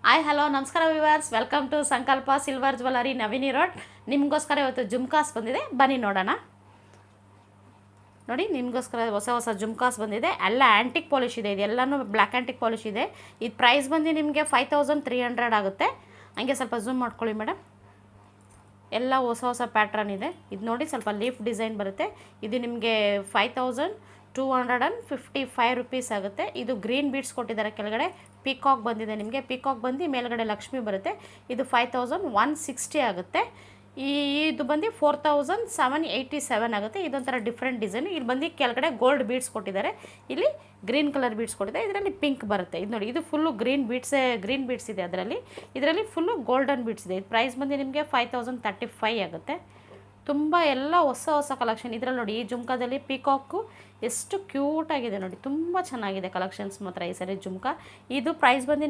Hi hello ನಮಸ್ಕಾರ viewers, welcome to ಸಂಕಲ್ಪ silver jewellery ನವಿನಿ road. ನಿಮಗೋಸ್ಕರ ಇವತ್ತು ಜುಮ್ಕಾಸ್ ಬಂದಿದೆ, ಬನ್ನಿ ನೋಡೋಣ. ನೋಡಿ, ನಿಮಗೋಸ್ಕರ ಹೊಸ ಜುಮ್ಕಾಸ್ ಬಂದಿದೆ. ಎಲ್ಲ ಆ್ಯಂಟಿಕ್ ಪಾಲಿಶ್ ಇದೆ, ಇದೆಲ್ಲನೂ ಬ್ಲ್ಯಾಕ್ ಆ್ಯಂಟಿಕ್ ಪಾಲಿಶ್ ಇದೆ. ಇದು ಪ್ರೈಸ್ ಬಂದು ನಿಮಗೆ 5300 ಆಗುತ್ತೆ. ಹಂಗೆ ಸ್ವಲ್ಪ ಝೂಮ್ ಮಾಡ್ಕೊಳ್ಳಿ ಮೇಡಮ್. ಎಲ್ಲ ಹೊಸ ಪ್ಯಾಟ್ರನ್ ಇದೆ. ಇದು ನೋಡಿ, ಸ್ವಲ್ಪ ಲೀಫ್ ಡಿಸೈನ್ ಬರುತ್ತೆ. ಇದು ನಿಮಗೆ 5255 ರುಪೀಸ್ ಆಗುತ್ತೆ. ಇದು ಗ್ರೀನ್ ಬೀಡ್ಸ್ ಕೊಟ್ಟಿದ್ದಾರೆ, ಕೆಳಗಡೆ ಪಿಕಾಕ್ ಬಂದಿದೆ. ನಿಮಗೆ ಪಿಕಾಕ್ ಬಂದು ಮೇಲ್ಗಡೆ ಲಕ್ಷ್ಮಿ ಬರುತ್ತೆ. ಇದು 5160 ಆಗುತ್ತೆ. ಇದು ಬಂದು 4787 ಆಗುತ್ತೆ. ಇದೊಂಥರ ಡಿಫ್ರೆಂಟ್ ಡಿಸೈನ್. ಇಲ್ಲಿ ಬಂದು ಕೆಳಗಡೆ ಗೋಲ್ಡ್ ಬೀಡ್ಸ್ ಕೊಟ್ಟಿದ್ದಾರೆ, ಇಲ್ಲಿ ಗ್ರೀನ್ ಕಲರ್ ಬೀಡ್ಸ್ ಕೊಟ್ಟಿದ್ದಾರೆ, ಇದರಲ್ಲಿ ಪಿಂಕ್ ಬರುತ್ತೆ. ಇದು ನೋಡಿ, ಇದು ಫುಲ್ಲು ಗ್ರೀನ್ ಬೀಡ್ಸ್ ಇದೆ. ಇದರಲ್ಲಿ ಫುಲ್ಲು ಗೋಲ್ಡನ್ ಬೀಡ್ಸ್ ಇದೆ. ಇದು ಪ್ರೈಸ್ ಬಂದು ನಿಮಗೆ 5035 ಆಗುತ್ತೆ. ತುಂಬ ಎಲ್ಲ ಹೊಸ ಕಲೆಕ್ಷನ್ ಇದರಲ್ಲಿ ನೋಡಿ. ಈ ಜುಮ್ಕಾದಲ್ಲಿ ಪಿಕಾಕು ಎಷ್ಟು ಕ್ಯೂಟಾಗಿದೆ ನೋಡಿ, ತುಂಬ ಚೆನ್ನಾಗಿದೆ ಕಲೆಕ್ಷನ್ಸ್ ಮಾತ್ರ ಈ ಸರಿ ಜುಮ್ಕಾ. ಇದು ಪ್ರೈಸ್ ಬಂದು